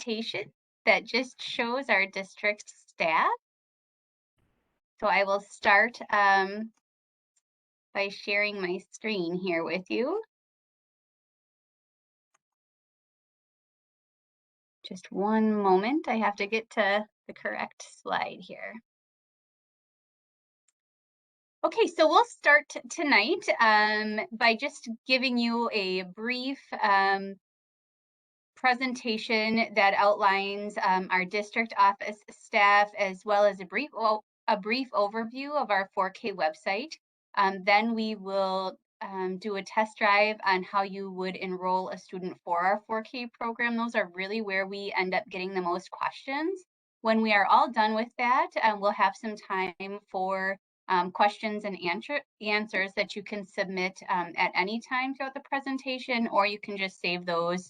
presentation that just shows our district staff. So I will start by sharing my screen here with you. Just one moment, I have to get to the correct slide here. Okay, so we'll start tonight by just giving you a brief presentation that outlines our district office staff, as well as a brief overview of our 4K website. Then we will do a test drive on how you would enroll a student for our 4K program. Those are really where we end up getting the most questions. When we are all done with that, we'll have some time for questions and answers that you can submit at any time throughout the presentation, or you can just save those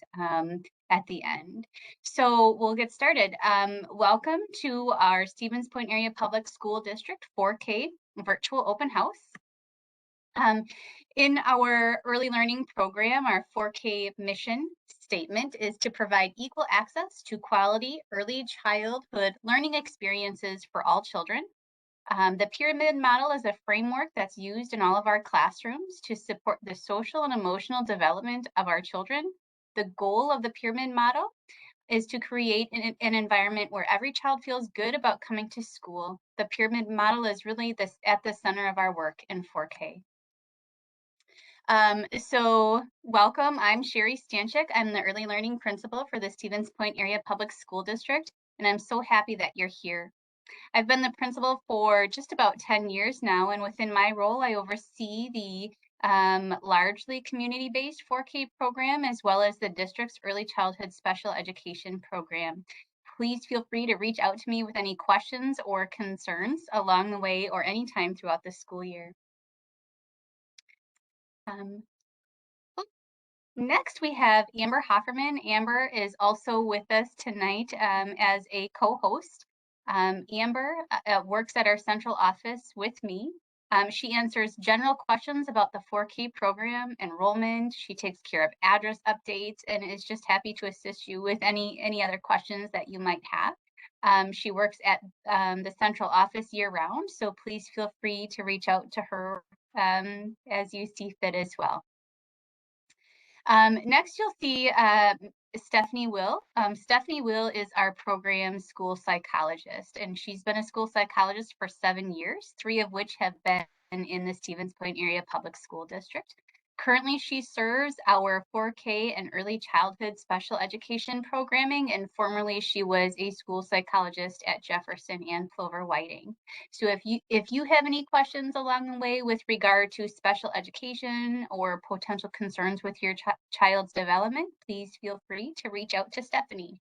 at the end. So we'll get started. Welcome to our Stevens Point Area Public School District 4K virtual open house. In our early learning program, our 4K mission statement is to provide equal access to quality early childhood learning experiences for all children. The pyramid model is a framework that's used in all of our classrooms to support the social and emotional development of our children. The goal of the pyramid model is to create an environment where every child feels good about coming to school. The pyramid model is really at the center of our work in 4K. So welcome, I'm Sherrie Stanczyk. I'm the early learning principal for the Stevens Point Area Public School District, and I'm so happy that you're here. I've been the principal for just about 10 years now, and within my role, I oversee the largely community-based 4K program, as well as the district's early childhood special education program. Please feel free to reach out to me with any questions or concerns along the way or anytime throughout the school year. Next, we have Amber Haferman. Amber is also with us tonight as a co-host. Amber works at our central office with me. She answers general questions about the 4K program, enrollment. She takes care of address updates and is just happy to assist you with any other questions that you might have. She works at the central office year-round, so please feel free to reach out to her as you see fit as well. Next, you'll see Stephanie Will. Stephanie Will is our program school psychologist, and she's been a school psychologist for 7 years, 3 of which have been in the Stevens Point Area Public School District. Currently, she serves our 4K and early childhood special education programming, and formerly she was a school psychologist at Jefferson and Plover Whiting. So if you have any questions along the way with regard to special education or potential concerns with your child's development, please feel free to reach out to Stephanie.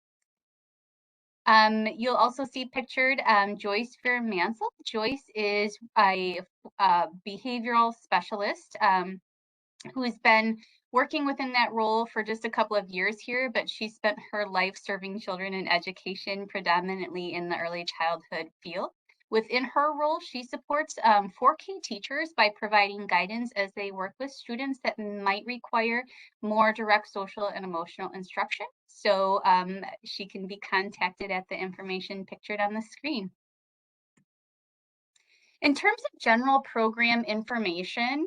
You'll also see pictured Joyce Mansell. Joyce is a behavioral specialist who's been working within that role for just a couple of years here, but she spent her life serving children in education, predominantly in the early childhood field. Within her role, she supports 4K teachers by providing guidance as they work with students that might require more direct social and emotional instruction. So she can be contacted at the information pictured on the screen. In terms of general program information,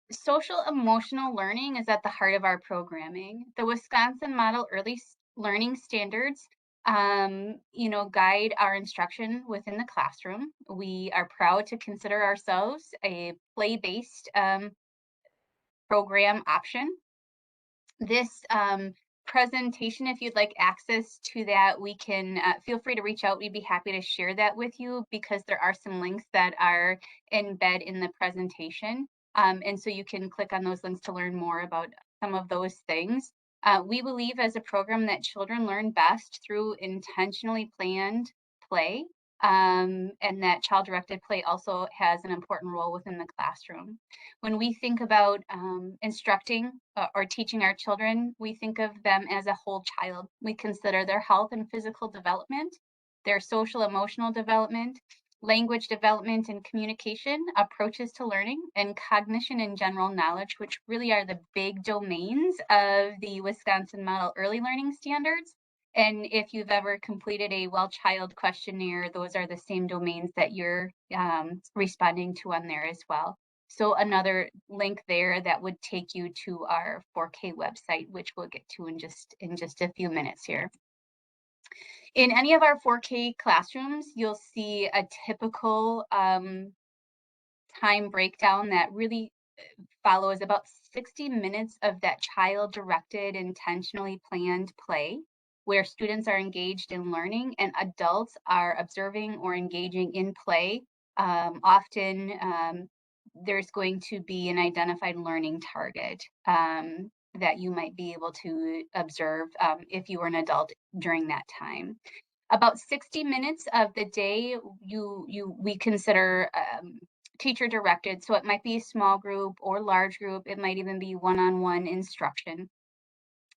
social emotional learning is at the heart of our programming. The Wisconsin Model Early Learning Standards guide our instruction within the classroom. We are proud to consider ourselves a play-based program option. This presentation, if you'd like access to that, we can feel free to reach out. We'd be happy to share that with you because there are some links that are embedded in the presentation. And so you can click on those links to learn more about some of those things. We believe as a program that children learn best through intentionally planned play, and that child-directed play also has an important role within the classroom. When we think about instructing or teaching our children, we think of them as a whole child. We consider their health and physical development, their social emotional development, language development and communication, approaches to learning, and cognition and general knowledge, which really are the big domains of the Wisconsin Model Early Learning Standards. And if you've ever completed a well child questionnaire, those are the same domains that you're responding to on there as well. So another link there that would take you to our 4K website, which we'll get to in just a few minutes here. In any of our 4K classrooms, you'll see a typical time breakdown that really follows about 60 minutes of that child-directed, intentionally planned play, where students are engaged in learning and adults are observing or engaging in play. Often there's going to be an identified learning target that you might be able to observe if you were an adult during that time. About 60 minutes of the day we consider teacher directed, so it might be a small group or large group. It might even be one-on-one instruction.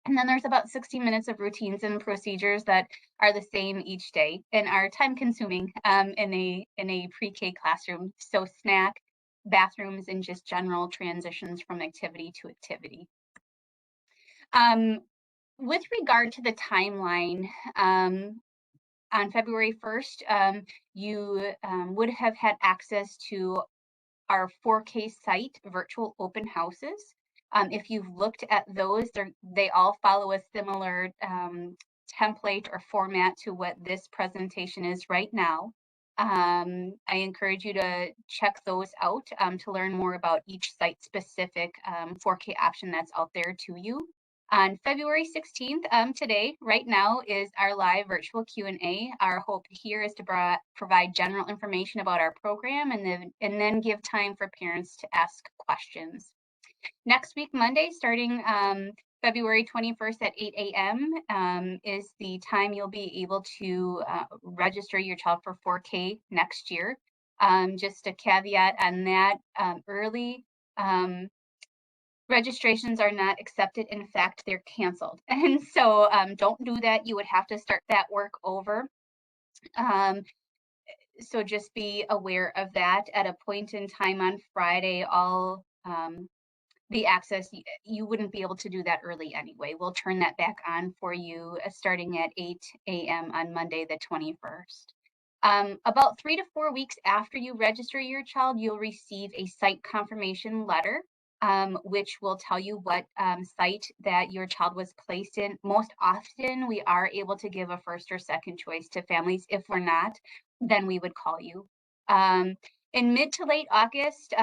And then there's about 60 minutes of routines and procedures that are the same each day and are time consuming in a pre-K classroom. So snack, bathrooms, and just general transitions from activity to activity. With regard to the timeline, on February 1st, you would have had access to our 4K site virtual open houses. If you've looked at those, they all follow a similar template or format to what this presentation is right now. I encourage you to check those out to learn more about each site-specific 4K option that's out there to you. On February 16th, today, right now, is our live virtual Q&A. Our hope here is to provide general information about our program and then give time for parents to ask questions. Next week, Monday, starting February 21st at 8 a.m. Is the time you'll be able to register your child for 4K next year. Just a caveat on that, early registrations are not accepted. In fact, they're canceled. And so don't do that. You would have to start that work over. So just be aware of that. At a point in time on Friday, all the access, you wouldn't be able to do that early anyway. We'll turn that back on for you starting at 8 a.m. on Monday, the 21st. About 3 to 4 weeks after you register your child, you'll receive a site confirmation letter, which will tell you what site that your child was placed in. Most often, we are able to give a first or second choice to families. If we're not, then we would call you. In mid to late August,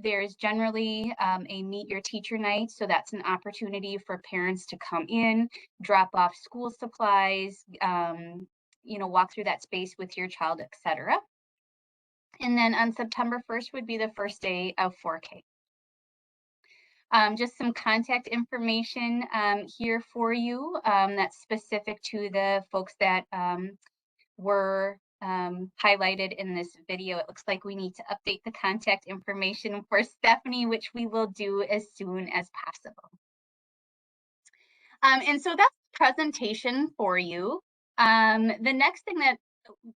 there's generally a Meet Your Teacher night. So that's an opportunity for parents to come in, drop off school supplies, walk through that space with your child, etc. And then on September 1st would be the first day of 4K. Just some contact information here for you that's specific to the folks that were highlighted in this video. It looks like we need to update the contact information for Stephanie, which we will do as soon as possible. And so that's the presentation for you. The next thing that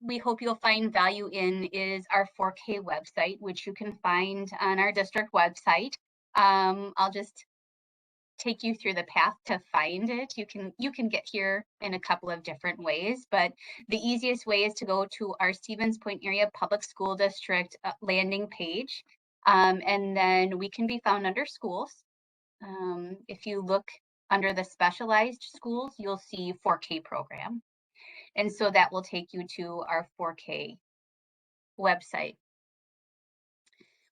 we hope you'll find value in is our 4K website, which you can find on our district website. I'll just take you through the path to find it. You can get here in a couple of different ways, but the easiest way is to go to our Stevens Point Area Public School District landing page, and then we can be found under schools. If you look under the specialized schools, you'll see 4K program, and so that will take you to our 4K website.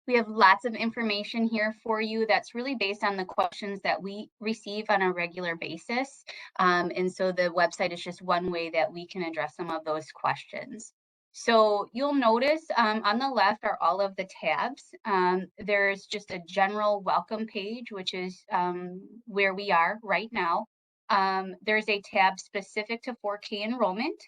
We have lots of information here for you that's really based on the questions that we receive on a regular basis. And so the website is just one way that we can address some of those questions. So you'll notice on the left are all of the tabs. There's just a general welcome page, which is where we are right now. There's a tab specific to 4K enrollment.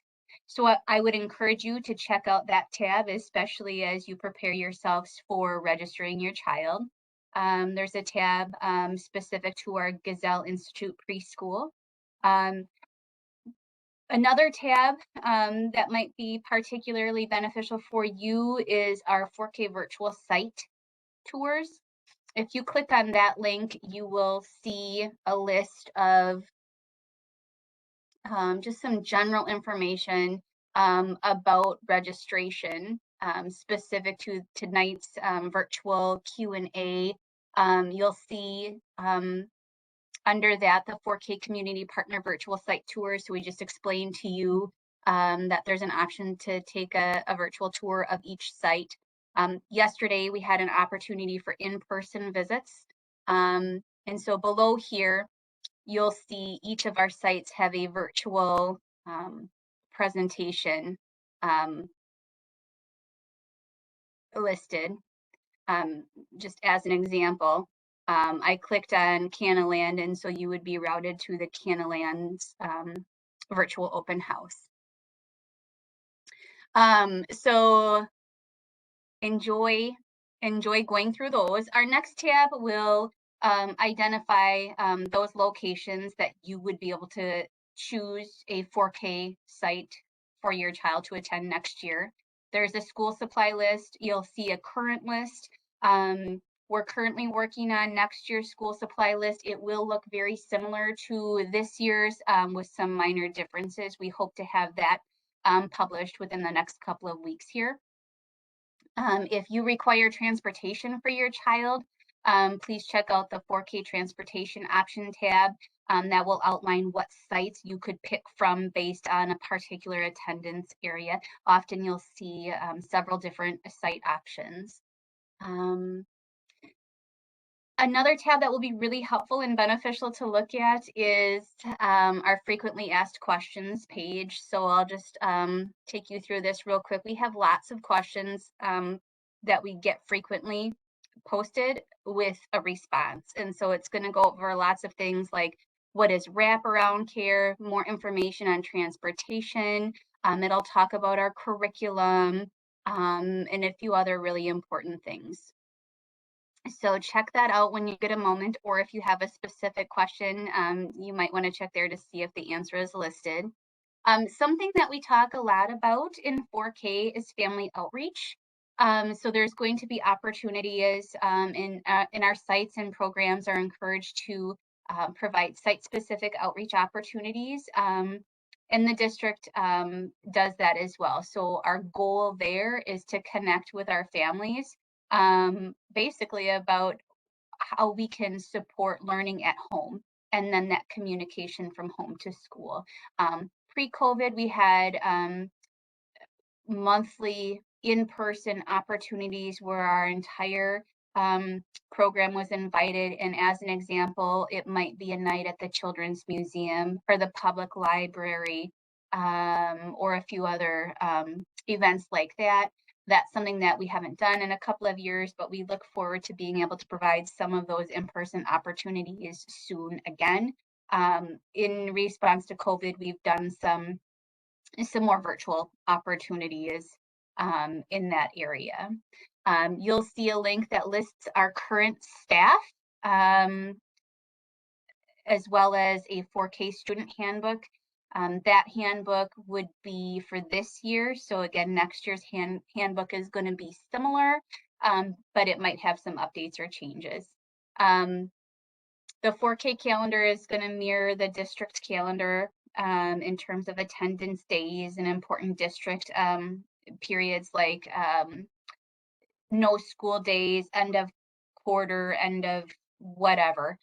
So I would encourage you to check out that tab, especially as you prepare yourselves for registering your child. There's a tab specific to our Gazelle Institute preschool. Another tab that might be particularly beneficial for you is our 4K virtual site tours. If you click on that link, you will see a list of just some general information about registration specific to tonight's virtual Q&A. You'll see under that the 4K Community Partner Virtual Site Tour. So we just explained to you that there's an option to take a virtual tour of each site. Yesterday, we had an opportunity for in-person visits. And so below here, you'll see each of our sites have a virtual presentation listed. Just as an example, I clicked on Canaland, and so you would be routed to the Canaland's virtual open house. So enjoy going through those. Our next tab will identify those locations that you would be able to choose a 4K site for your child to attend next year. There's a school supply list. You'll see a current list. We're currently working on next year's school supply list. It will look very similar to this year's with some minor differences. We hope to have that published within the next couple of weeks here. If you require transportation for your child, please check out the 4K transportation option tab. That will outline what sites you could pick from based on a particular attendance area. Often you'll see several different site options. Another tab that will be really helpful and beneficial to look at is our frequently asked questions page. So I'll just take you through this real quick. We have lots of questions that we get frequently posted with a response. And so it's going to go over lots of things like what is wraparound care, more information on transportation. It'll talk about our curriculum and a few other really important things. So check that out when you get a moment, or if you have a specific question, you might want to check there to see if the answer is listed. Something that we talk a lot about in 4K is family outreach. So there's going to be opportunities in our sites, and programs are encouraged to provide site-specific outreach opportunities. And the district does that as well. So our goal there is to connect with our families basically about how we can support learning at home, and then that communication from home to school. Pre-COVID, we had monthly in-person opportunities where our entire program was invited. And as an example, it might be a night at the Children's Museum or the public library or a few other events like that. That's something that we haven't done in a couple of years, but we look forward to being able to provide some of those in-person opportunities soon again. In response to COVID, we've done some more virtual opportunities in that area. You'll see a link that lists our current staff, as well as a 4K student handbook. That handbook would be for this year. So again, next year's handbook is going to be similar, but it might have some updates or changes. The 4K calendar is going to mirror the district calendar in terms of attendance days and important district periods like no school days, end of quarter, end of whatever.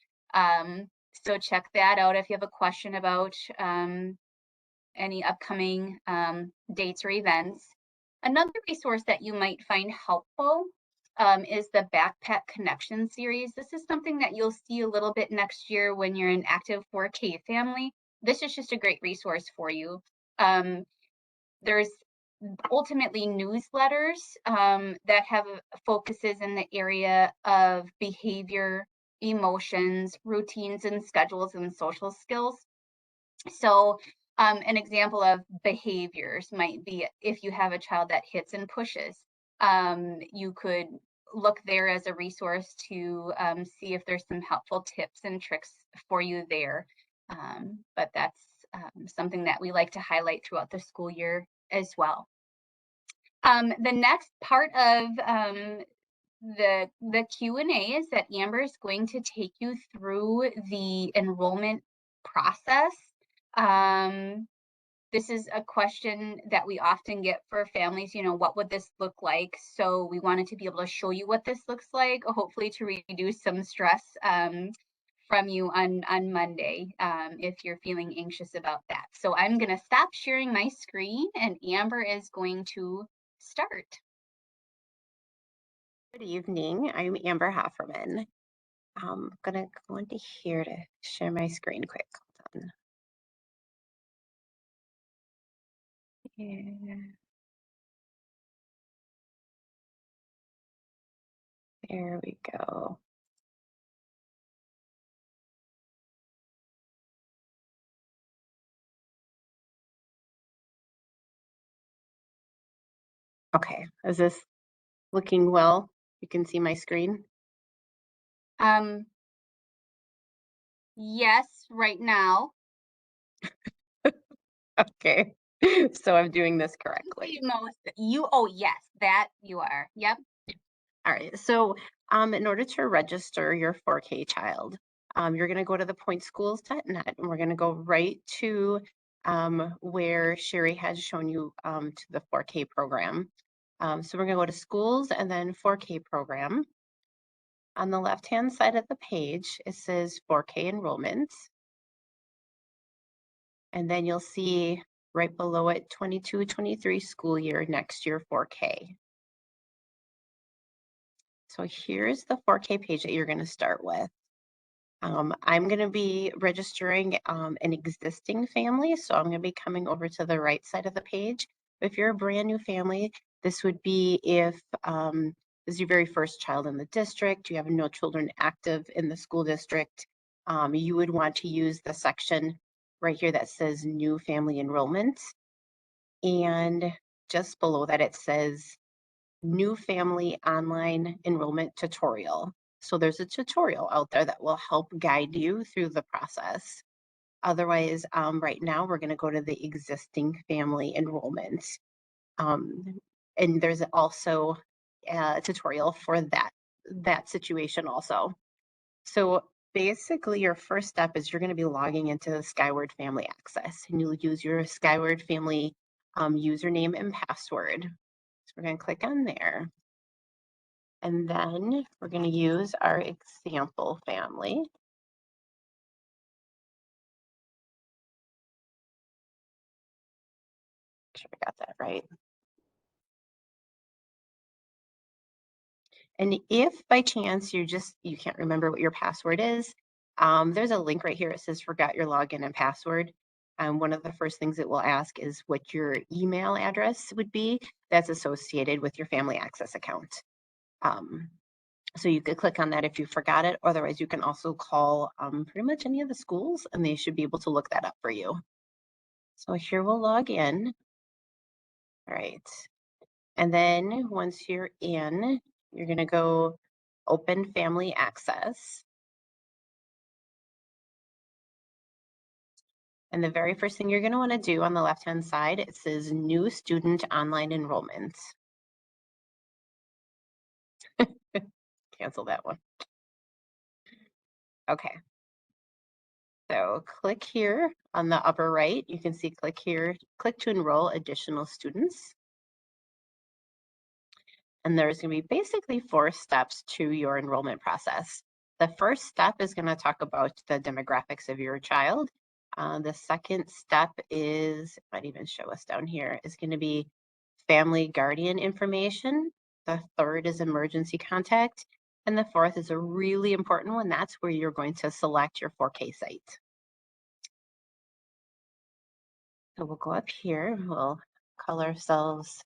So check that out if you have a question about any upcoming dates or events. Another resource that you might find helpful is the Backpack Connection series. This is something that you'll see a little bit next year when you're an active 4K family. This is just a great resource for you. There's ultimately newsletters that have focuses in the area of behavior, emotions, routines, and schedules, and social skills. So an example of behaviors might be if you have a child that hits and pushes, you could look there as a resource to see if there's some helpful tips and tricks for you there. But that's something that we like to highlight throughout the school year as well. The next part of the Q&A is that Amber is going to take you through the enrollment process. This is a question that we often get for families, what would this look like? So we wanted to be able to show you what this looks like, hopefully to reduce some stress from you on Monday, if you're feeling anxious about that. So I'm going to stop sharing my screen and Amber is going to start. Good evening. I'm Amber Haferman. I'm gonna go into here to share my screen quick. Hold on. Yeah, there we go. Okay, is this looking well? You can see my screen? Um, yes, right now. Okay, so I'm doing this correctly. Oh, yes, that you are. Yep. All right, so in order to register your 4K child, you're gonna go to the pointschools.net and we're gonna go right to where Sherrie has shown you to the 4K program. So we're gonna go to schools and then 4K program. On the left-hand side of the page, it says 4K enrollment. And then you'll see right below it, 22-23 school year, next year 4K. So here's the 4K page that you're gonna start with. I'm going to be registering an existing family, so I'm going to be coming over to the right side of the page. If you're a brand new family, this would be if this is your very first child in the district, you have no children active in the school district, you would want to use the section right here that says new family enrollment. And just below that, it says new family online enrollment tutorial. So there's a tutorial out there that will help guide you through the process. Otherwise, right now we're going to go to the existing family enrollment. And there's also a tutorial for that situation also. So basically your first step is you're going to be logging into the Skyward Family Access and you'll use your Skyward Family username and password. So we're going to click on there. And then we're going to use our example family. Make sure I got that right. And if by chance you can't remember what your password is, there's a link right here. It says forgot your login and password. One of the first things it will ask is what your email address would be that's associated with your family access account. So you could click on that if you forgot it. Otherwise, you can also call pretty much any of the schools and they should be able to look that up for you. So here we'll log in. All right. And then once you're in, you're going to go open family access. And the very first thing you're going to want to do on the left-hand side, it says new student online enrollment. Cancel that one. Okay. So click here on the upper right. You can see click here, click to enroll additional students. And there's going to be basically 4 steps to your enrollment process. The first step is going to talk about the demographics of your child. The second step is, might even show us down here, is going to be family guardian information. The third is emergency contact. And the fourth is a really important one. That's where you're going to select your 4K site. So we'll go up here, we'll call ourselves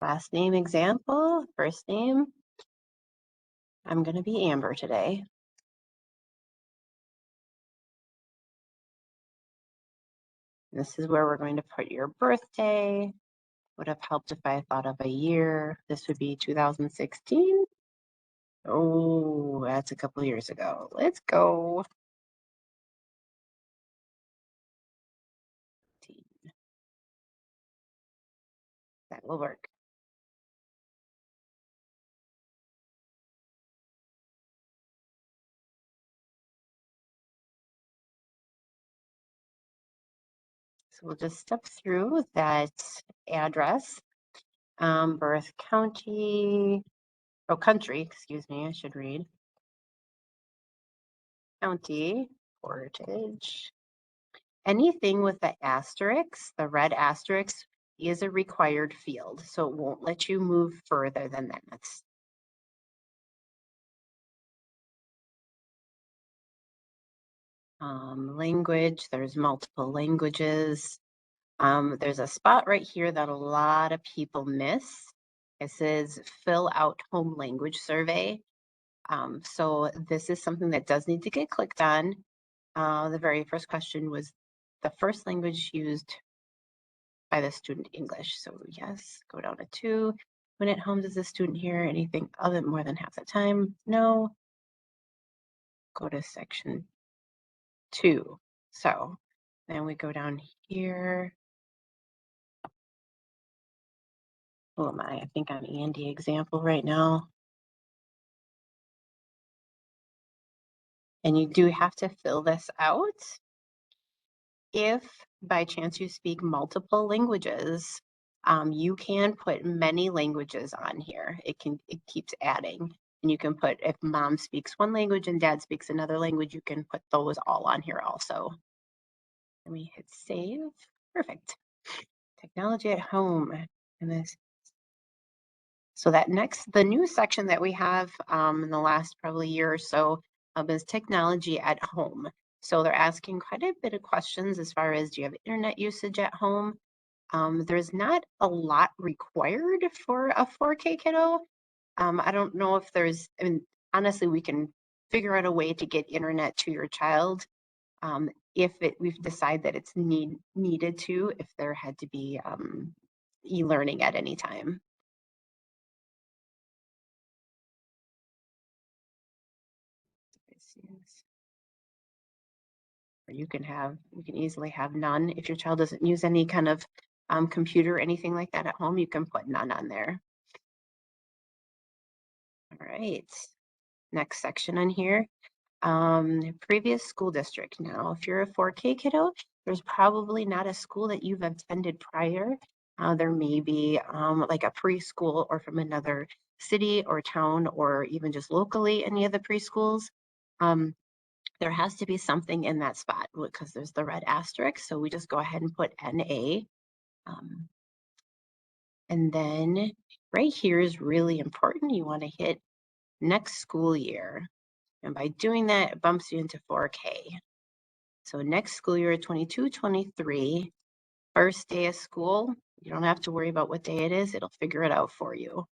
last name example, first name. I'm going to be Amber today. This is where we're going to put your birthday. Would have helped if I thought of a year. This would be 2016. Oh, that's a couple years ago. Let's go. That will work. So we'll just step through that address, birth county, oh, country, excuse me, I should read. County, Portage. Anything with the asterisk, the red asterisk, is a required field, so it won't let you move further than that. Language, there's multiple languages. There's a spot right here that a lot of people miss. It says fill out home language survey. So this is something that does need to get clicked on. The very first question was the first language used by the student English. So yes, go down to 2. When at home, does the student hear anything other more than half the time? No. Go to section 2. So then we go down here. Who am I? I think I'm Andy example right now. And you do have to fill this out. If by chance you speak multiple languages, you can put many languages on here. It keeps adding. And you can put, if mom speaks one language and dad speaks another language, you can put those all on here also. Let me hit save. Perfect. Technology at home. And this. So that the new section that we have in the last probably year or so is technology at home. So they're asking quite a bit of questions as far as, do you have internet usage at home? There's not a lot required for a 4K kiddo. I don't know if there's, I mean, honestly, we can figure out a way to get internet to your child if we decide that it's needed to, if there had to be e-learning at any time. Or you can easily have none. If your child doesn't use any kind of computer or anything like that at home, you can put none on there. All right, next section on here. Previous school district. Now, if you're a 4K kiddo, there's probably not a school that you've attended prior. There may be like a preschool or from another city or town or even just locally any of the preschools. There has to be something in that spot because there's the red asterisk. So we just go ahead and put NA. And then right here is really important. You want to hit next school year. And by doing that, it bumps you into 4K. So next school year, 22-23, first day of school, you don't have to worry about what day it is. It'll figure it out for you.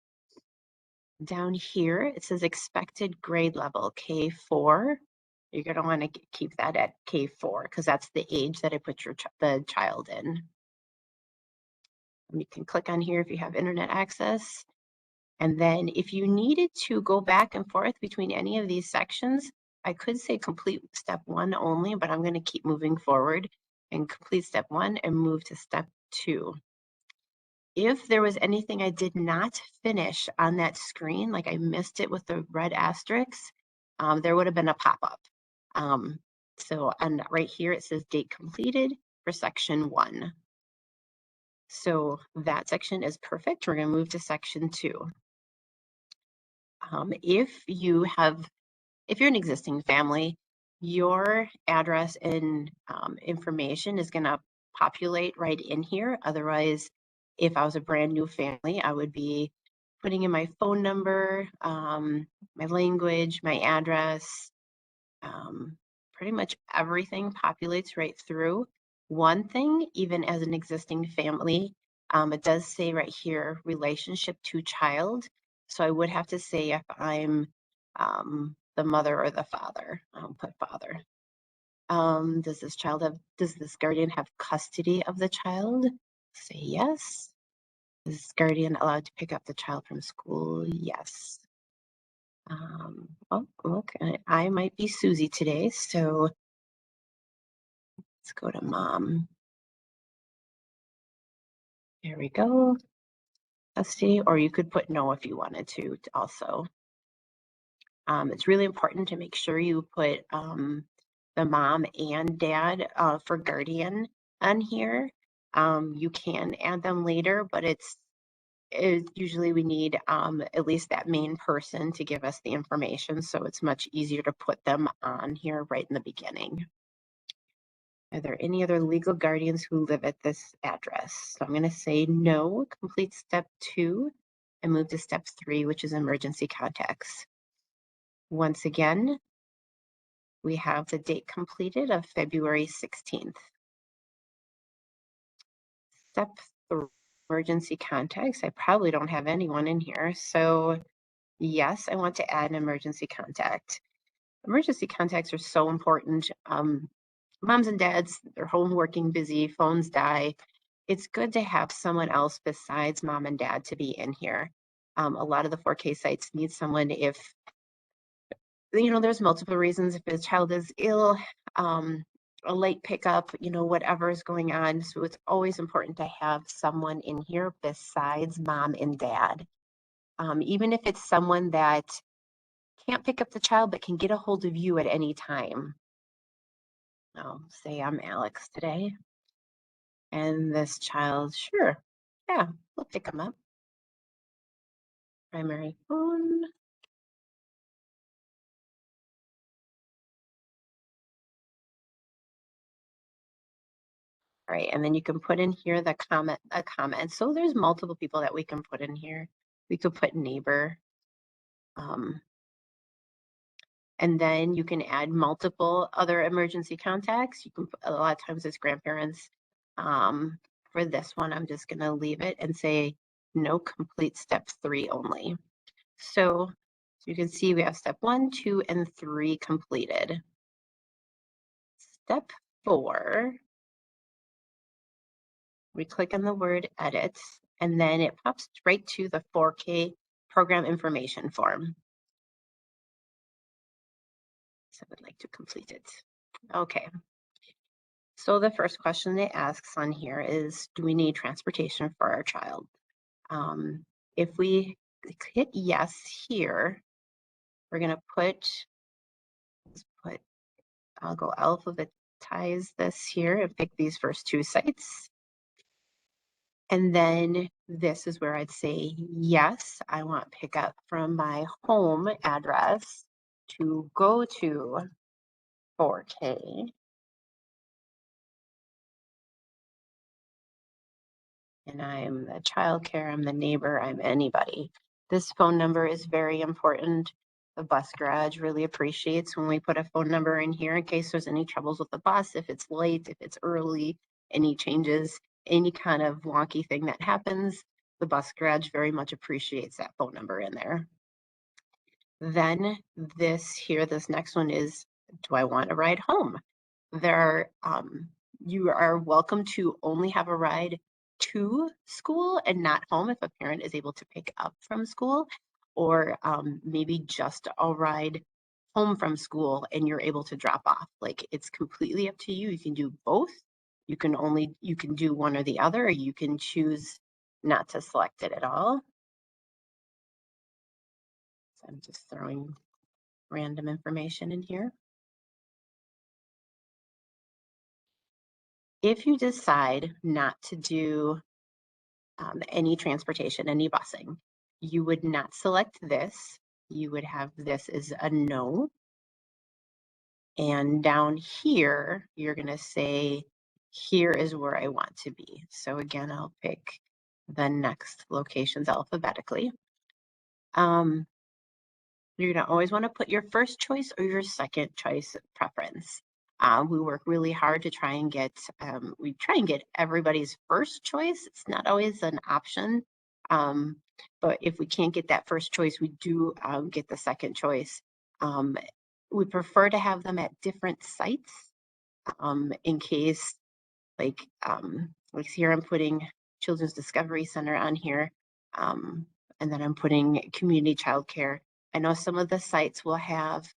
Down here, it says expected grade level, K4. You're going to want to keep that at K4 because that's the age that I put the child in. And you can click on here if you have internet access. And then if you needed to go back and forth between any of these sections, I could say complete step 1 only, but I'm going to keep moving forward and complete step 1 and move to step 2. If there was anything I did not finish on that screen, like I missed it with the red asterisks, there would have been a pop-up. So and right here it says date completed for section 1. So that section is perfect. We're going to move to section 2. If you're an existing family, your address and information is going to populate right in here. Otherwise, if I was a brand new family, I would be putting in my phone number, my language, my address, pretty much everything populates right through. One thing, even as an existing family, it does say right here, relationship to child. So I would have to say if I'm the mother or the father, I'll put father. Does this guardian have custody of the child? Say yes. Is this guardian allowed to pick up the child from school? Yes. Oh, look, I might be Susie today, so let's go to mom. There we go. Custody, or you could put no if you wanted to also. It's really important to make sure you put the mom and dad for guardian. on here. You can add them later, but usually we need at least that main person to give us the information, so it's much easier to put them on here right in the beginning. Are there any other legal guardians who live at this address? So I'm going to say no, complete step 2, and move to step 3, which is emergency contacts. Once again, we have the date completed of February 16th. Step 3, emergency contacts. I probably don't have anyone in here, so yes, I want to add an emergency contact. Emergency contacts are so important. Moms and dads, they're home working, busy, phones die. It's good to have someone else besides mom and dad to be in here. A lot of the 4K sites need someone if, there's multiple reasons. If a child is ill, a late pickup, whatever is going on. So it's always important to have someone in here besides mom and dad. Even if it's someone that can't pick up the child but can get a hold of you at any time. I'll say I'm Alex today. And this child, sure, yeah, we'll pick them up. Primary phone. All right, and then you can put in here a comment. So there's multiple people that we can put in here. We could put neighbor. And then you can add multiple other emergency contacts. You can put, a lot of times it's grandparents. For this one, I'm just gonna leave it and say no, complete step 3 only. So you can see we have step 1, 2, and 3 completed. Step 4, we click on the word edit, and then it pops right to the 4K program information form. So I would like to complete it. Okay. So the first question it asks on here is, do we need transportation for our child? If we hit yes here, we're gonna I'll go alphabetize this here and pick these first 2 sites. And then this is where I'd say, yes, I want pickup from my home address to go to 4K. And I'm the childcare, I'm the neighbor, I'm anybody. This phone number is very important. The bus garage really appreciates when we put a phone number in here in case there's any troubles with the bus, if it's late, if it's early, any changes, any kind of wonky thing that happens. The bus garage very much appreciates that phone number in there. Then this next one is, do I want a ride home? You are welcome to only have a ride to school and not home if a parent is able to pick up from school, or maybe just a ride home from school and you're able to drop off. Like, it's completely up to you. You can do both. You can do one or the other, or you can choose not to select it at all. So I'm just throwing random information in here. If you decide not to do any transportation, any busing, you would not select this. You would have this as a no. And down here, you're going to say, here is where I want to be. So again, I'll pick the next locations alphabetically. You're going to always want to put your first choice or your second choice preference. We work really hard to try and get everybody's first choice. It's not always an option, but if we can't get that first choice, we do get the second choice. We prefer to have them at different sites in case, like here I'm putting Children's Discovery Center on here, and then I'm putting community childcare. I know some of the sites will have,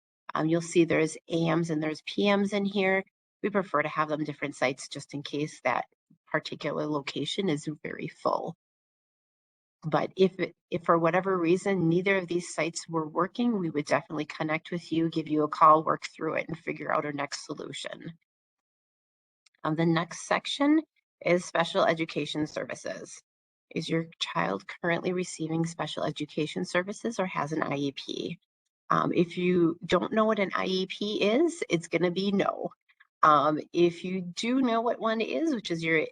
you'll see there's AMs and there's PMs in here. We prefer to have them different sites just in case that particular location is very full. But if for whatever reason, neither of these sites were working, we would definitely connect with you, give you a call, work through it, and figure out our next solution. The next section is special education services. Is your child currently receiving special education services or has an IEP? If you don't know what an IEP is, it's going to be no. If you do know what one is, which is your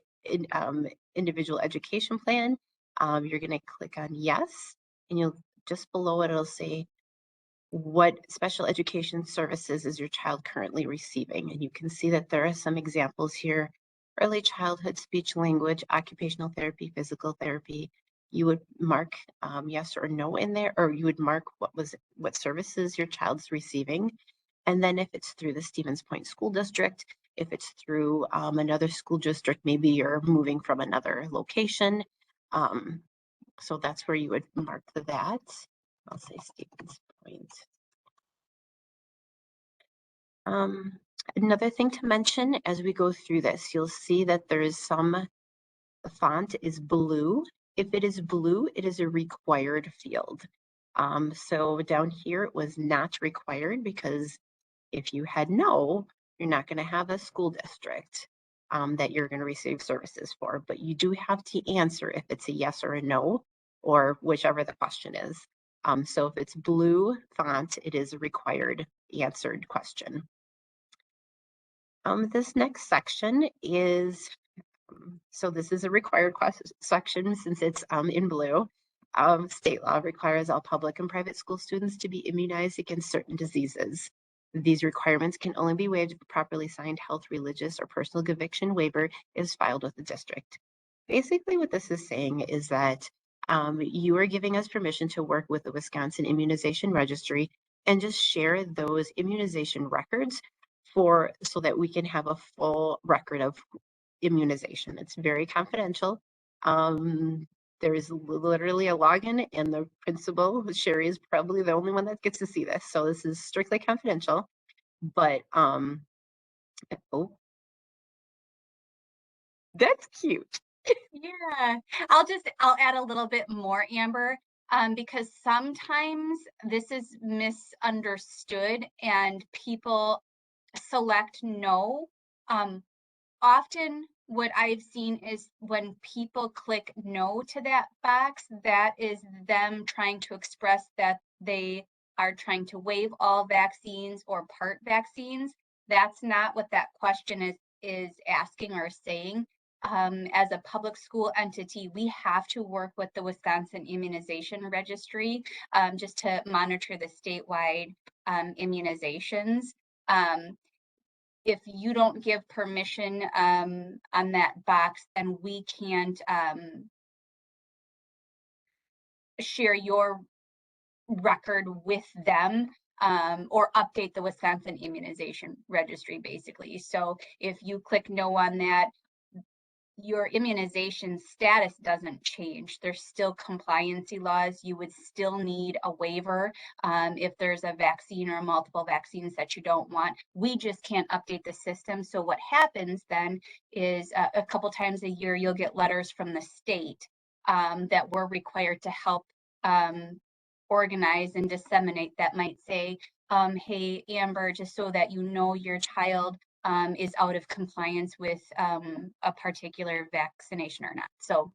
individual education plan, you're going to click on yes, and you'll just below it, it'll say what special education services is your child currently receiving. And you can see that there are some examples here: early childhood speech language, occupational therapy, physical therapy. You would mark yes or no in there, or you would mark what services your child's receiving. And then if it's through the Stevens Point School District, if it's through another school district, maybe you're moving from another location. So that's where you would mark that. I'll say Stevens Point. Another thing to mention as we go through this, you'll see that there is the font is blue. If it is blue, it is a required field. So down here, it was not required because if you had no, you're not going to have a school district that you're going to receive services for, but you do have to answer if it's a yes or a no, or whichever the question is. So if it's blue font, it is a required answered question. This next section is, so this is a required section since it's in blue. State law requires all public and private school students to be immunized against certain diseases. These requirements can only be waived if a properly signed health, religious, or personal conviction waiver is filed with the district. Basically, what this is saying is that you are giving us permission to work with the Wisconsin Immunization Registry and just share those immunization records so that we can have a full record of immunization. It's very confidential. There is literally a login, and the principal, Sherrie, is probably the only one that gets to see this. So this is strictly confidential. But oh, that's cute. Yeah, I'll add a little bit more, Amber, because sometimes this is misunderstood and people select no. Often what I've seen is when people click no to that box, that is them trying to express that they are trying to waive all vaccines or part vaccines. That's not what that question is asking or saying. As a public school entity, we have to work with the Wisconsin Immunization Registry just to monitor the statewide immunizations. If you don't give permission on that box, then we can't share your record with them or update the Wisconsin Immunization Registry, basically. So if you click no on that, your immunization status doesn't change. There's still compliancy laws. You would still need a waiver if there's a vaccine or multiple vaccines that you don't want. We just can't update the system. So what happens then is a couple times a year, you'll get letters from the state that we're required to help organize and disseminate that might say, hey, Amber, just so that you know your child is out of compliance with a particular vaccination or not. So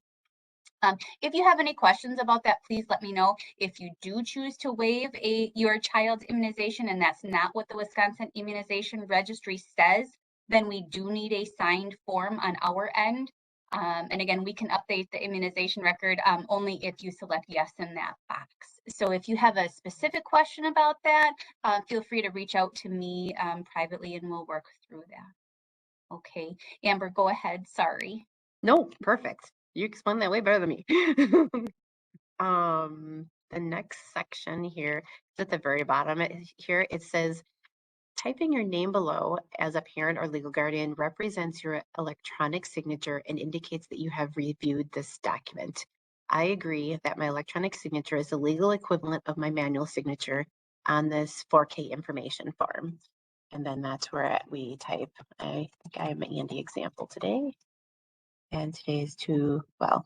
if you have any questions about that, please let me know. If you do choose to waive your child's immunization and that's not what the Wisconsin Immunization Registry says, then we do need a signed form on our end. And again, we can update the immunization record only if you select yes in that box. So if you have a specific question about that, feel free to reach out to me privately and we'll work through that. Okay, Amber, go ahead. Sorry. No, perfect. You explained that way better than me. The next section here is at the very bottom here. It says, typing your name below as a parent or legal guardian represents your electronic signature and indicates that you have reviewed this document. I agree that my electronic signature is the legal equivalent of my manual signature on this 4K information form. And then that's where we type. I think I have an Andy example today. And today's well,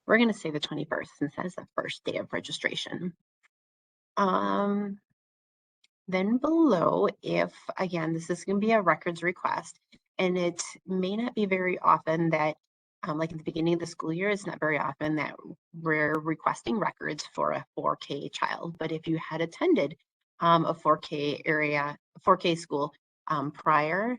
we're going to say the 21st since that's the first day of registration. Then below, if, again, this is going to be a records request. And it may not be very often that, like at the beginning of the school year, it's not very often that we're requesting records for a 4K child. But if you had attended a 4K school prior,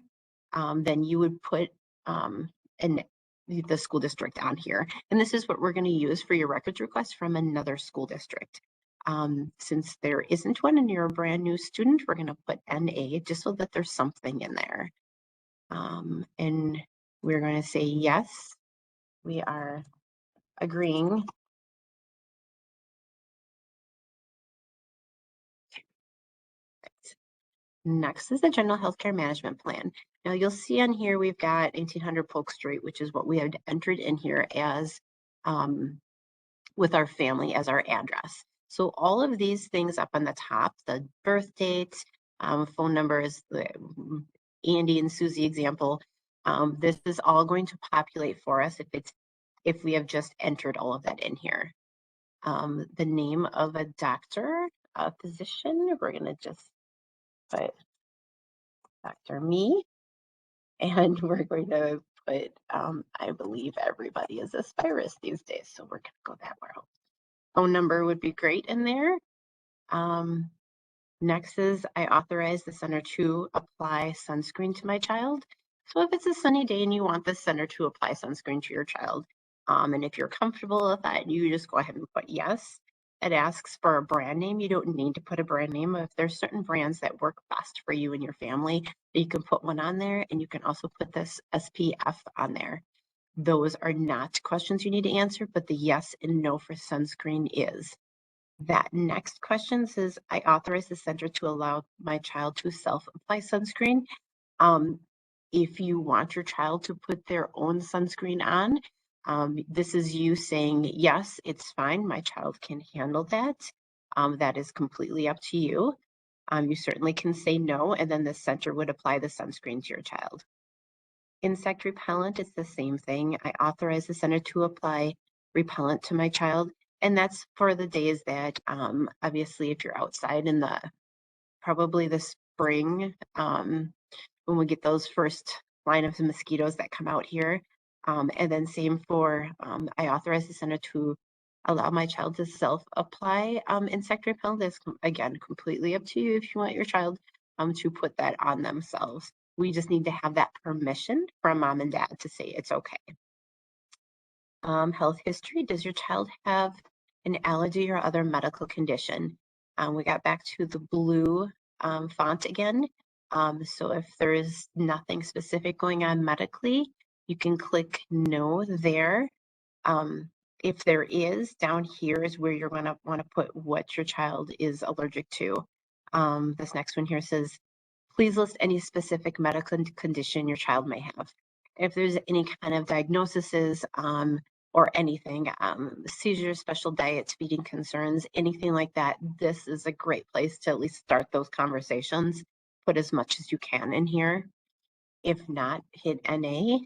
then you would put the school district on here. And this is what we're going to use for your records request from another school district. Since there isn't one and you're a brand new student, we're going to put NA just so that there's something in there. And we're going to say yes, we are agreeing. Next is the general healthcare management plan. Now you'll see on here we've got 1800 Polk Street, which is what we had entered in here as with our family as our address. So all of these things up on the top, the birth date, phone numbers, the Andy and Susie example, this is all going to populate for us if we have just entered all of that in here. The name of a doctor, a physician, we're going to just put Dr. Me, and we're going to put, I believe everybody is a Spirus these days, so we're going to go that route. Phone number would be great in there. Next is I authorize the center to apply sunscreen to my child. So if it's a sunny day and you want the center to apply sunscreen to your child, and if you're comfortable with that, you just go ahead and put yes. It asks for a brand name. You don't need to put a brand name. If there's certain brands that work best for you and your family, you can put one on there, and you can also put this SPF on there. Those are not questions you need to answer, but the yes and no for sunscreen is. That next question says, I authorize the center to allow my child to self-apply sunscreen. If you want your child to put their own sunscreen on, this is you saying, yes, it's fine. My child can handle that. That is completely up to you. You certainly can say no, and then the center would apply the sunscreen to your child. Insect repellent, it's the same thing. I authorize the center to apply repellent to my child. And that's for the days that, obviously, if you're outside in probably the spring, when we get those first line of mosquitoes that come out here. And then same for, I authorize the center to allow my child to self-apply insect repellent. That's, again, completely up to you if you want your child to put that on themselves. We just need to have that permission from mom and dad to say it's okay. Health history, does your child have an allergy or other medical condition? We got back to the blue font again. So if there is nothing specific going on medically, you can click no there. If there is, down here is where you're going to want to put what your child is allergic to. This next one here says, please list any specific medical condition your child may have. If there's any kind of diagnoses or anything, seizures, special diets, feeding concerns, anything like that, this is a great place to at least start those conversations. Put as much as you can in here. If not, hit NA.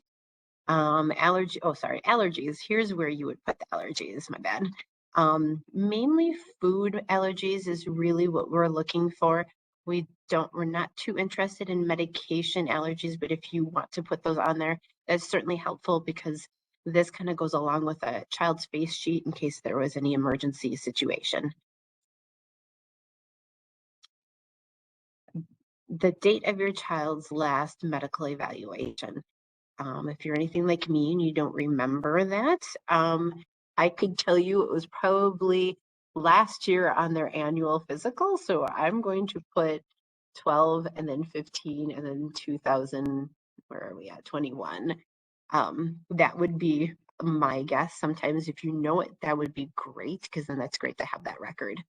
Allergies. Here's where you would put the allergies, my bad. Mainly food allergies is really what we're looking for. We're not too interested in medication allergies, but if you want to put those on there, that's certainly helpful because this kind of goes along with a child's face sheet in case there was any emergency situation. The date of your child's last medical evaluation. If you're anything like me and you don't remember that, I could tell you it was probably last year on their annual physical. So I'm going to put 12 and then 15 and then 2000, where are we at, 21. That would be my guess. Sometimes if you know it, that would be great because then that's great to have that record.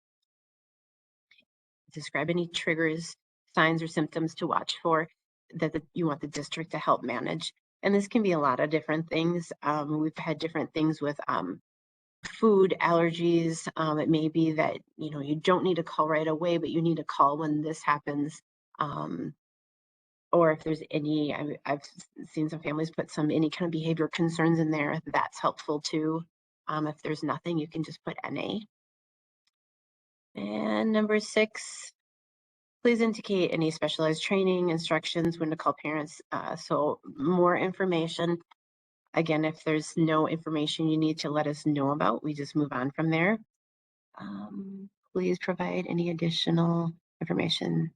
Describe any triggers, signs, or symptoms to watch for that you want the district to help manage. And this can be a lot of different things. We've had different things with food allergies. It may be that, you don't need to call right away, but you need to call when this happens. Or if there's any, I've seen some families put any kind of behavior concerns in there, that's helpful too. If there's nothing, you can just put NA. And number 6, Please indicate any specialized training, instructions, when to call parents. So more information. Again, if there's no information you need to let us know about, we just move on from there. Please provide any additional information.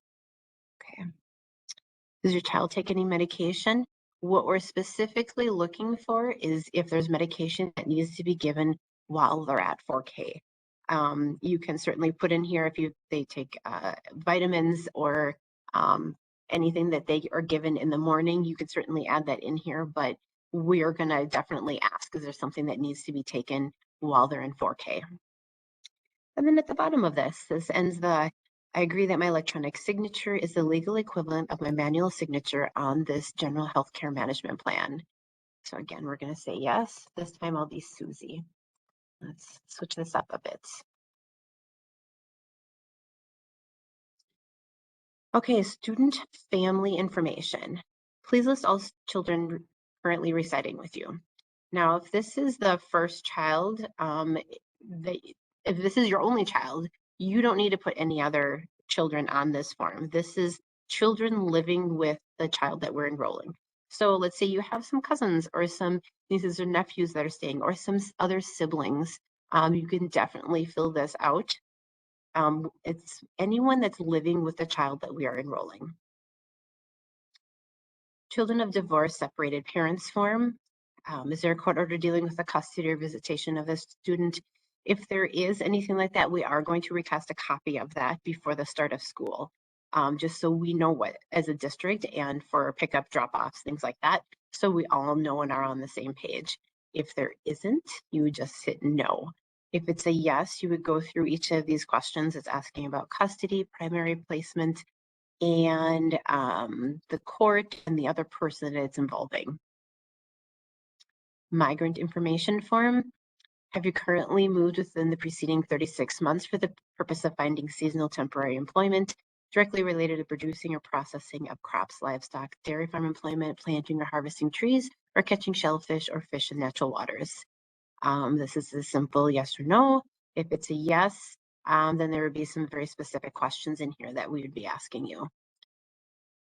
Okay. Does your child take any medication? What we're specifically looking for is if there's medication that needs to be given while they're at 4K. You can certainly put in here if they take vitamins or anything that they are given in the morning, you can certainly add that in here, but we are going to definitely ask, is there something that needs to be taken while they're in 4K? And then at the bottom of this ends I agree that my electronic signature is the legal equivalent of my manual signature on this general healthcare management plan. So again, we're going to say yes. This time I'll be Susie. Let's switch this up a bit. Okay, student family information. Please list all children currently residing with you. Now, if this is the first child, if this is your only child, you don't need to put any other children on this form. This is children living with the child that we're enrolling. So let's say you have some cousins or some nieces or nephews that are staying, or some other siblings. You can definitely fill this out. It's anyone that's living with the child that we are enrolling. Children of divorce, separated parents form. Is there a court order dealing with the custody or visitation of the student? If there is anything like that, we are going to recast a copy of that before the start of school, just so we know what as a district and for pickup, drop-offs, things like that. So we all know and are on the same page. If there isn't, you would just hit no. If it's a yes, you would go through each of these questions. It's asking about custody, primary placement, and the court and the other person that it's involving. Migrant information form. Have you currently moved within the preceding 36 months for the purpose of finding seasonal temporary employment directly related to producing or processing of crops, livestock, dairy farm employment, planting or harvesting trees, or catching shellfish or fish in natural waters? This is a simple yes or no. If it's a yes, then there would be some very specific questions in here that we would be asking you.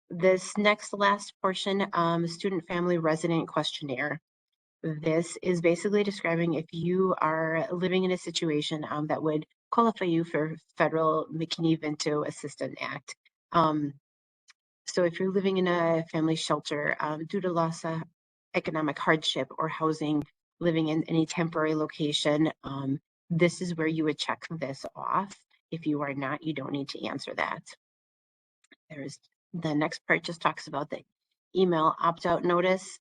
This last portion, student family resident questionnaire. This is basically describing if you are living in a situation that would qualify you for federal McKinney-Vento Assistance Act. So if you're living in a family shelter due to loss of economic hardship or housing, living in any temporary location, this is where you would check this off. If you are not, you don't need to answer that. There's the next part just talks about the email opt-out notice.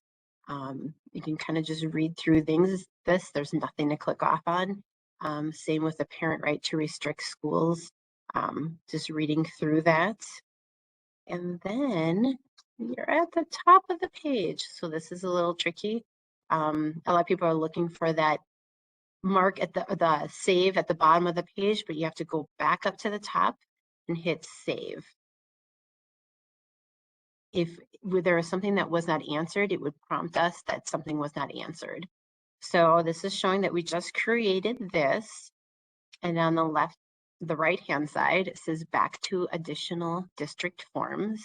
You can kind of just read through there's nothing to click off on. Same with the parent right to restrict schools. Just reading through that. And then you're at the top of the page. So this is a little tricky. A lot of people are looking for that mark at the save at the bottom of the page, but you have to go back up to the top and hit save. If there was something that was not answered, it would prompt us that something was not answered. So this is showing that we just created this. And on the right-hand side, it says back to additional district forms.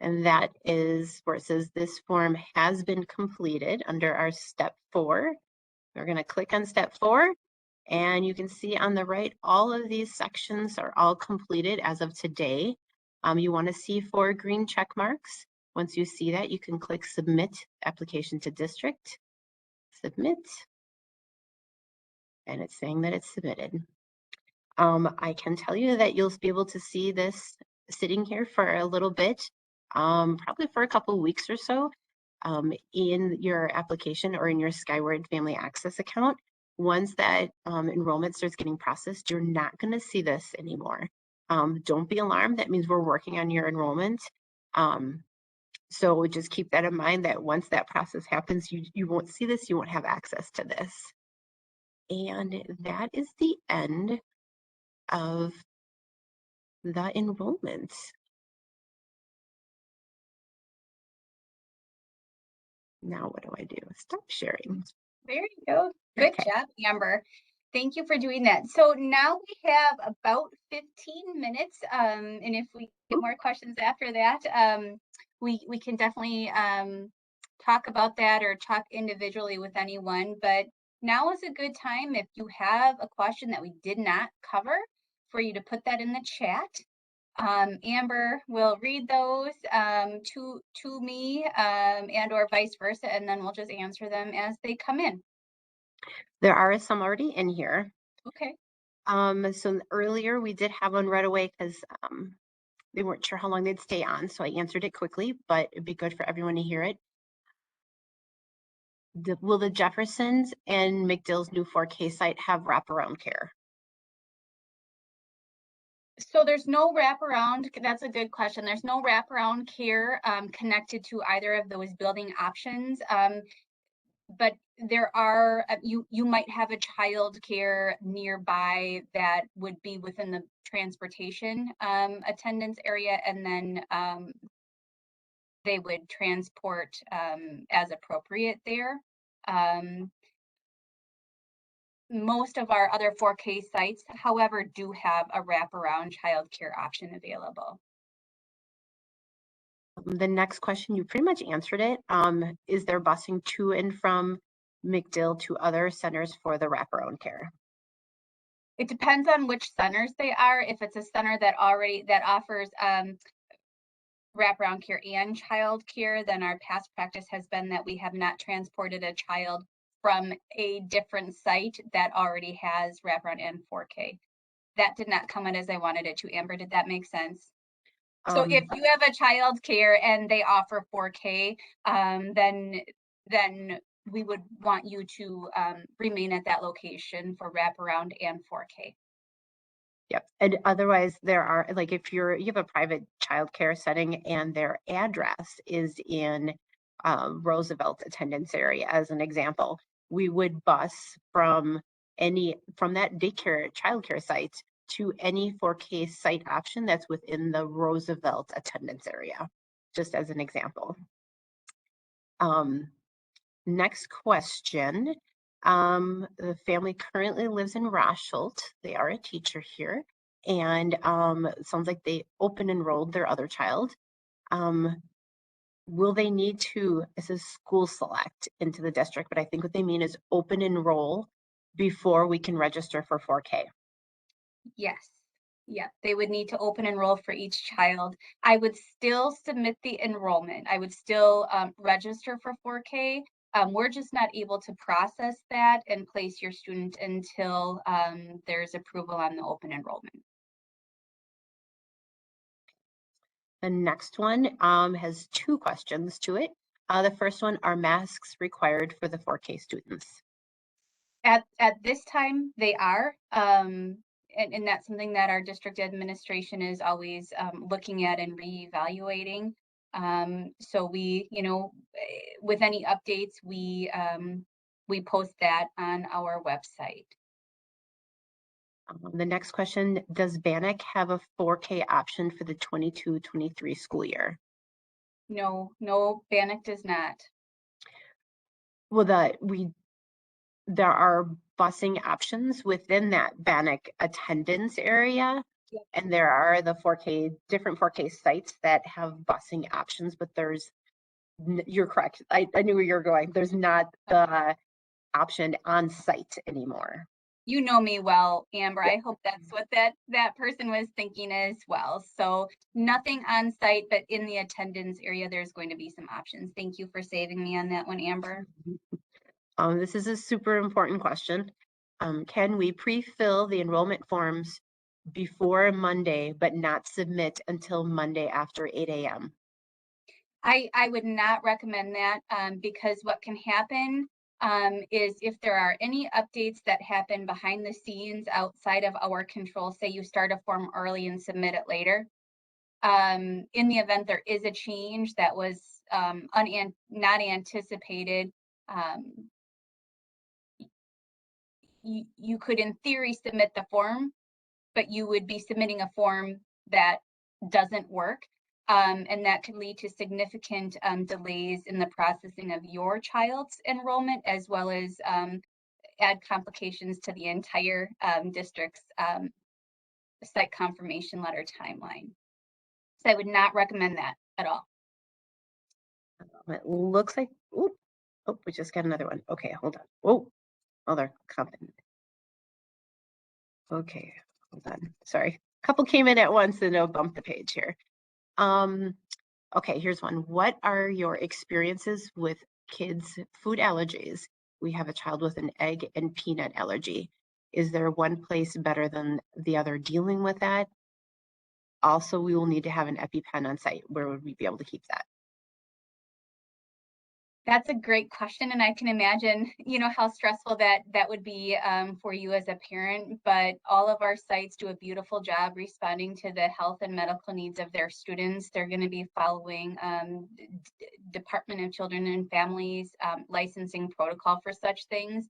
And that is where it says this form has been completed under our step 4. We're going to click on step 4. And you can see on the right, all of these sections are all completed as of today. You want to see 4 green check marks. Once you see that, you can click submit application to district, submit, and it's saying that it's submitted. I can tell you that you'll be able to see this sitting here for a little bit, probably for a couple weeks or so, in your application or in your Skyward Family Access account. Once that enrollment starts getting processed, you're not going to see this anymore. Don't be alarmed. That means we're working on your enrollment. So just keep that in mind that once that process happens, you won't see this, you won't have access to this. And that is the end of the enrollment. Now what do I do? Stop sharing. There you go. Good Okay. job, Amber. Thank you for doing that. So now we have about 15 minutes, and if we get more questions after that, we can definitely talk about that or talk individually with anyone. But now is a good time if you have a question that we did not cover for you to put that in the chat. Amber will read those to me and or vice versa, and then we'll just answer them as they come in. There are some already in here. Okay. So earlier we did have one right away because they weren't sure how long they'd stay on, so I answered it quickly, but it'd be good for everyone to hear it. Will the Jeffersons and Macdill's new 4K site have wraparound care? So there's no wraparound. That's a good question. There's no wraparound care connected to either of those building options. But there are, you might have a child care nearby that would be within the transportation attendance area, and then they would transport as appropriate there. Most of our other 4K sites, however, do have a wraparound childcare option available. The next question, you pretty much answered it. Is there busing to and from Macdill to other centers for the wraparound care? It depends on which centers they are. If it's a center that offers wraparound care and child care, then our past practice has been that we have not transported a child from a different site that already has wraparound and 4K. That did not come out as I wanted it to, Amber. Did that make sense? So if you have a child care and they offer 4K, then we would want you to remain at that location for wraparound and 4K. Yep. And otherwise there are, like, if you have a private childcare setting and their address is in Roosevelt attendance area, as an example, we would bus from that daycare childcare site to any 4K site option that's within the Roosevelt attendance area, just as an example. Next question. The family currently lives in Rosholt. They are a teacher here, and it sounds like they open enrolled their other child. Will they need to, it says school select into the district, but I think what they mean is open enroll before we can register for 4K. Yes. Yeah, they would need to open enroll for each child. I would still submit the enrollment. I would still register for 4K. We're just not able to process that and place your student until there's approval on the open enrollment. The next one has two questions to it. The first one, are masks required for the 4K students? At this time, they are. And that's something that our district administration is always looking at and reevaluating. So we, with any updates, we post that on our website. The next question, does Bannock have a 4K option for the 22-23 school year? No, Bannock does not. Well, there are busing options within that Bannock attendance area. Yep. And there are the different 4K sites that have busing options, but you're correct. I knew where you're going. There's not the option on site anymore. You know me well, Amber. Yeah. I hope that's what that person was thinking as well. So nothing on site, but in the attendance area, there's going to be some options. Thank you for saving me on that one, Amber. This is a super important question. Can we pre-fill the enrollment forms before Monday, but not submit until Monday after 8 a.m.? I would not recommend that because what can happen is if there are any updates that happen behind the scenes outside of our control, say you start a form early and submit it later, in the event there is a change that was not anticipated, you could in theory submit the form, but you would be submitting a form that doesn't work. And that could lead to significant delays in the processing of your child's enrollment, as well as add complications to the entire district's site confirmation letter timeline. So I would not recommend that at all. It looks like, oh, we just got another one. Okay, hold on. Oh, they're coming. Okay, hold on. Sorry. A couple came in at once and it'll bump the page here. Okay, here's one. What are your experiences with kids' food allergies? We have a child with an egg and peanut allergy. Is there one place better than the other dealing with that? Also, we will need to have an EpiPen on site. Where would we be able to keep that? That's a great question, and I can imagine, how stressful that would be for you as a parent. But all of our sites do a beautiful job responding to the health and medical needs of their students. They're going to be following Department of Children and Families licensing protocol for such things.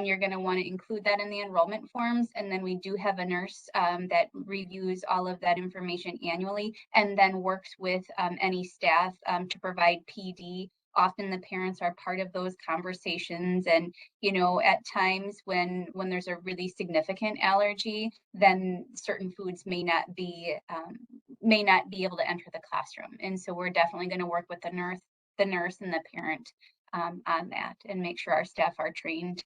You're going to want to include that in the enrollment forms, and then we do have a nurse that reviews all of that information annually, and then works with any staff to provide PD. Often the parents are part of those conversations, and at times when there's a really significant allergy, then certain foods may not be able to enter the classroom. And so we're definitely going to work with the nurse and the parent on that, and make sure our staff are trained.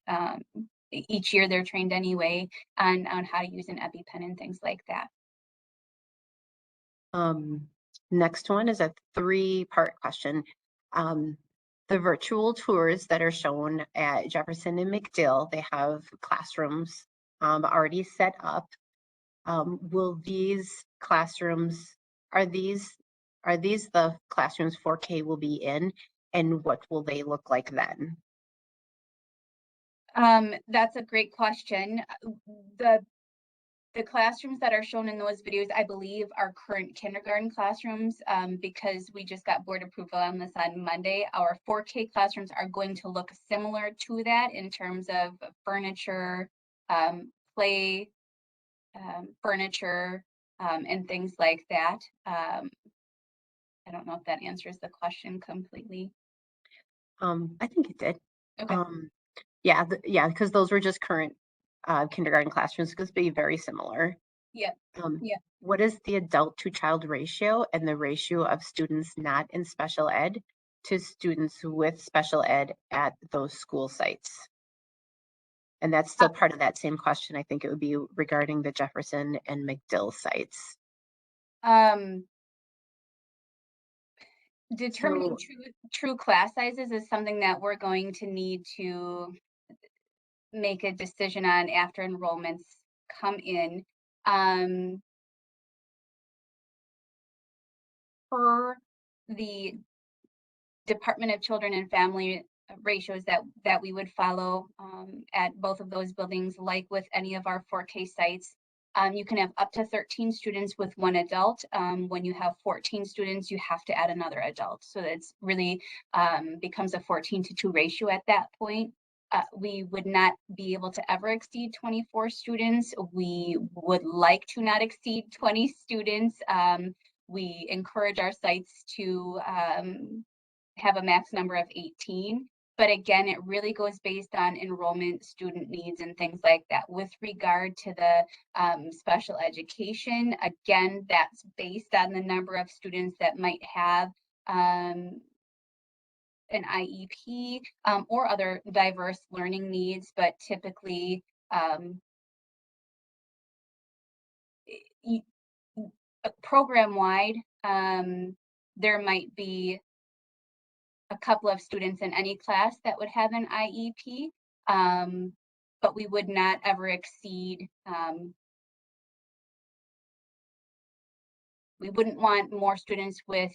Each year they're trained anyway on how to use an EpiPen and things like that. Next one is a 3-part question. The virtual tours that are shown at Jefferson and Macdill, they have classrooms already set up. Will these classrooms, are these the classrooms 4K will be in, and what will they look like then? That's a great question. The classrooms that are shown in those videos, I believe, are current kindergarten classrooms, because we just got board approval on this on Monday. Our 4K classrooms are going to look similar to that in terms of furniture, play, furniture, and things like that. I don't know if that answers the question completely. I think it did. Okay. Yeah, because those were just current kindergarten classrooms, because be very similar. Yeah. Yeah. What is the adult to child ratio and the ratio of students not in special ed to students with special ed at those school sites? And that's still part of that same question. I think it would be regarding the Jefferson and Macdill sites. Determining true class sizes is something that we're going to need to make a decision on after enrollments come in. Per the Department of Children and Family ratios that we would follow at both of those buildings, like with any of our 4K sites, you can have up to 13 students with one adult. When you have 14 students, you have to add another adult. So it's really becomes a 14-to-2 ratio at that point. We would not be able to ever exceed 24 students. We would like to not exceed 20 students. We encourage our sites to have a max number of 18. But again, it really goes based on enrollment, student needs, and things like that. With regard to the special education, again, that's based on the number of students that might have an IEP or other diverse learning needs, but typically program-wide, there might be a couple of students in any class that would have an IEP, but we would not ever exceed, we wouldn't want more students with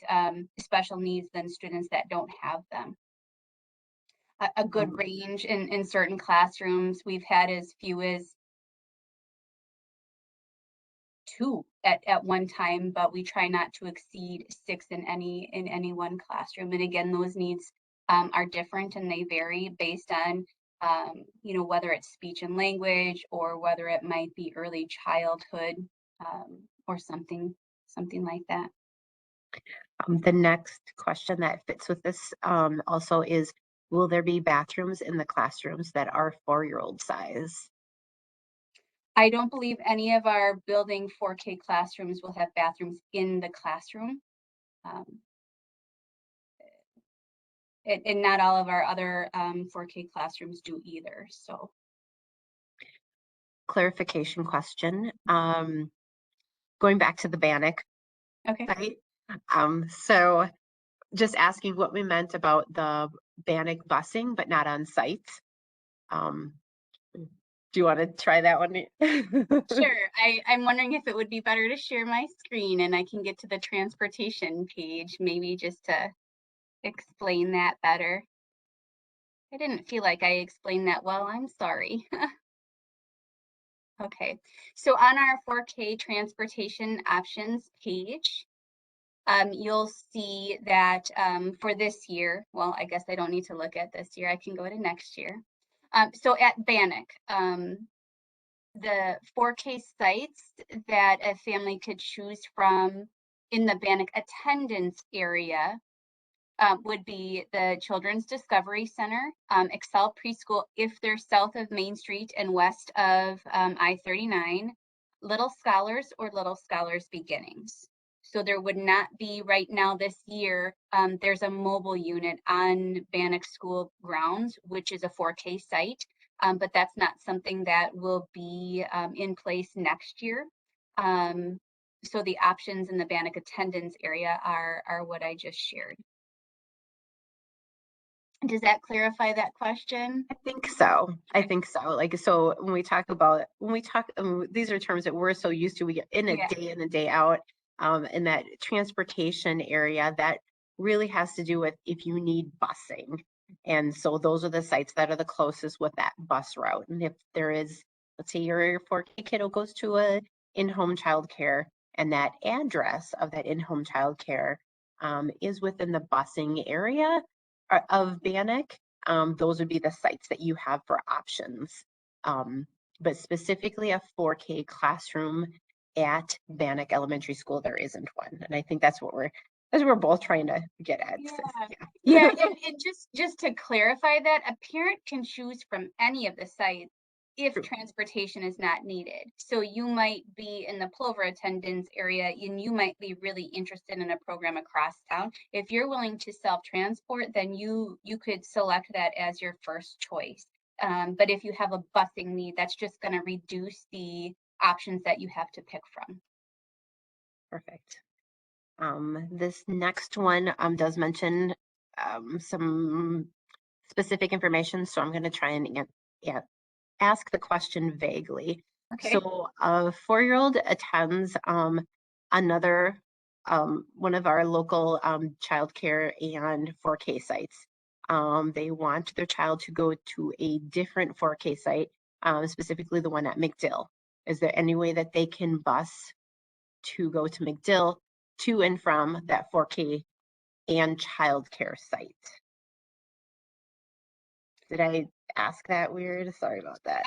special needs than students that don't have them. A good range in certain classrooms, we've had as few as 2 at one time, but we try not to exceed 6 in any one classroom. And again, those needs are different, and they vary based on whether it's speech and language, or whether it might be early childhood, or something like that. The next question that fits with this also is, Will there be bathrooms in the classrooms that are 4-year-old size? I don't believe any of our building 4K classrooms will have bathrooms in the classroom. Um, and not all of our other 4K classrooms do either. So, Clarification question. Going back to the Bannock okay. site. So just asking what we meant about the Bannock busing, but not on site. Um, do you want to try that one? Sure. I'm wondering if it would be better to share my screen and I can get to the transportation page, maybe just to explain that better. I didn't feel like I explained that well. I'm sorry. Okay. So on our 4K transportation options page, you'll see that for this year, well, I guess I don't need to look at this year. I can go to next year. So at Bannock, the 4K sites that a family could choose from in the Bannock attendance area would be the Children's Discovery Center, Excel Preschool if they're south of Main Street and west of I-39, Little Scholars or Little Scholars Beginnings. So there would not be right now this year, there's a mobile unit on Bannock School grounds, which is a 4K site, but that's not something that will be in place next year. So the options in the Bannock attendance area are what I just shared. Does that clarify that question? I think so. I think so. Like, so when we talk, these are terms that we're so used to, we get in a Yeah. day in and day out, in that transportation area that really has to do with if you need busing. And so those are the sites that are the closest with that bus route. And if there is, let's say your 4K kiddo goes to a in-home childcare and that address of that in-home childcare is within the busing area of Bannock, those would be the sites that you have for options. But specifically a 4K classroom at Bannock Elementary School, there isn't one. And I think that's what we're both trying to get at. Yeah. Yeah. Yeah, and just to clarify that, a parent can choose from any of the sites if True. transportation is not needed. So you might be in the Plover attendance area and you might be really interested in a program across town. If you're willing to self-transport, then you could select that as your first choice. But if you have a busing need, that's just going to reduce the options that you have to pick from. Perfect. This next one does mention some specific information, so I'm going to try and ask the question vaguely. Okay. So a 4-year-old attends another one of our local childcare and 4K sites. They want their child to go to a different 4K site, specifically the one at Macdill. Is there any way that they can bus to go to Macdill to and from that 4K and childcare site? Did I ask that weird? Sorry about that.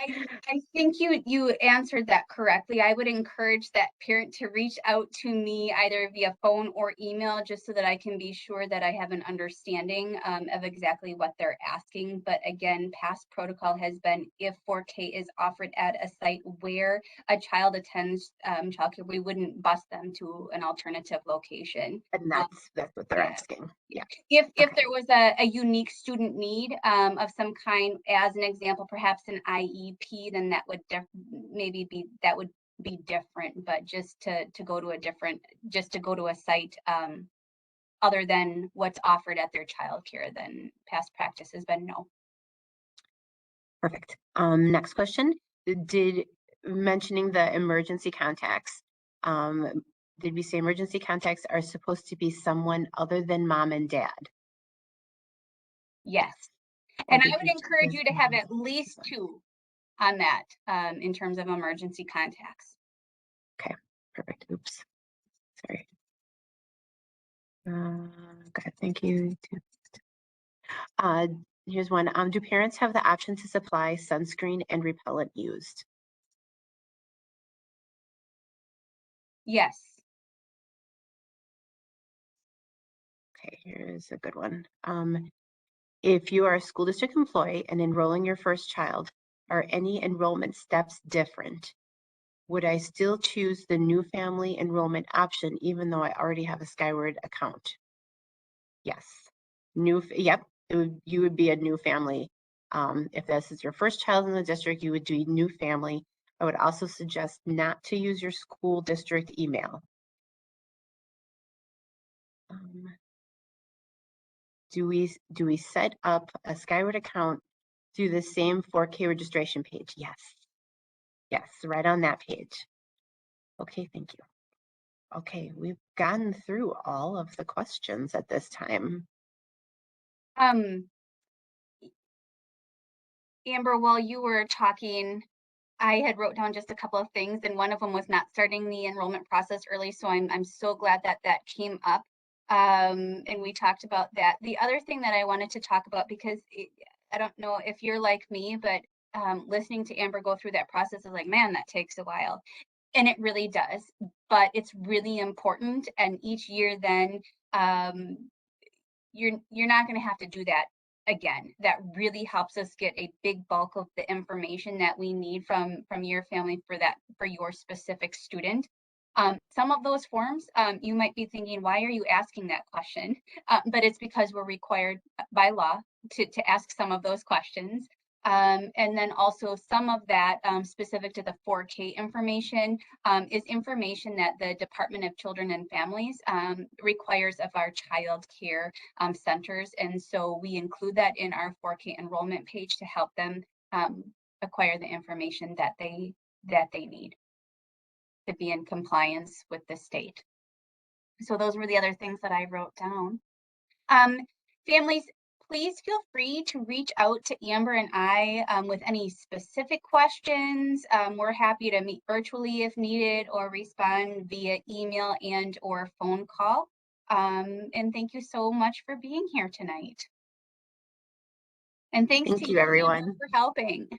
I think you answered that correctly. I would encourage that parent to reach out to me either via phone or email just so that I can be sure that I have an understanding of exactly what they're asking. But again, past protocol has been if 4K is offered at a site where a child attends childcare, we wouldn't bus them to an alternative location. And Um, that's what they're yeah. asking. Yeah. If Okay. there was a unique student need of some kind, as an example, perhaps an IEP, then that would maybe be that would be different. But just to go to a different, just to go to a site other than what's offered at their childcare, then past practice has been no. Perfect. Next question. Did mentioning the emergency contacts, did we say emergency contacts are supposed to be someone other than mom and dad? Yes, Or and I did would we encourage just you to have at least two on that in terms of emergency contacts. okay, perfect. Oops. Sorry. Okay, thank you. Uh, Here's one. Do parents have the option to supply sunscreen and repellent used? Yes. Okay, here's a good one. If you are a school district employee and enrolling your first child, are any enrollment steps different? Would I still choose the new family enrollment option even though I already have a Skyward account? Yes. Yep, you would be a new family. If this is your first child in the district, you would do new family. I would also suggest not to use your school district email. Do we set up a Skyward account through the same 4K registration page? Yes. Yes, right on that page. Okay, thank you. Okay, we've gotten through all of the questions at this time. Amber, while you were talking, I had wrote down just a couple of things, and one of them was not starting the enrollment process early. So I'm so glad that that came up, and we talked about that. The other thing that I wanted to talk about, because I don't know if you're like me, but listening to Amber go through that process is like, man, that takes a while, and it really does. But it's really important, and each year then you're not going to have to do that again. That really helps us get a big bulk of the information that we need from your family for your specific student. Some of those forms, you might be thinking, why are you asking that question? But it's because we're required by law to ask some of those questions. And then also some of that specific to the 4K information is information that the Department of Children and Families requires of our child care centers. And so we include that in our 4K enrollment page to help them acquire the information that they need to be in compliance with the state. So those were the other things that I wrote down. Families, please feel free to reach out to Amber and I with any specific questions. We're happy to meet virtually if needed or respond via email and or phone call. And thank you so much for being here tonight. And thanks Thank to you, you, Amber, everyone. for helping.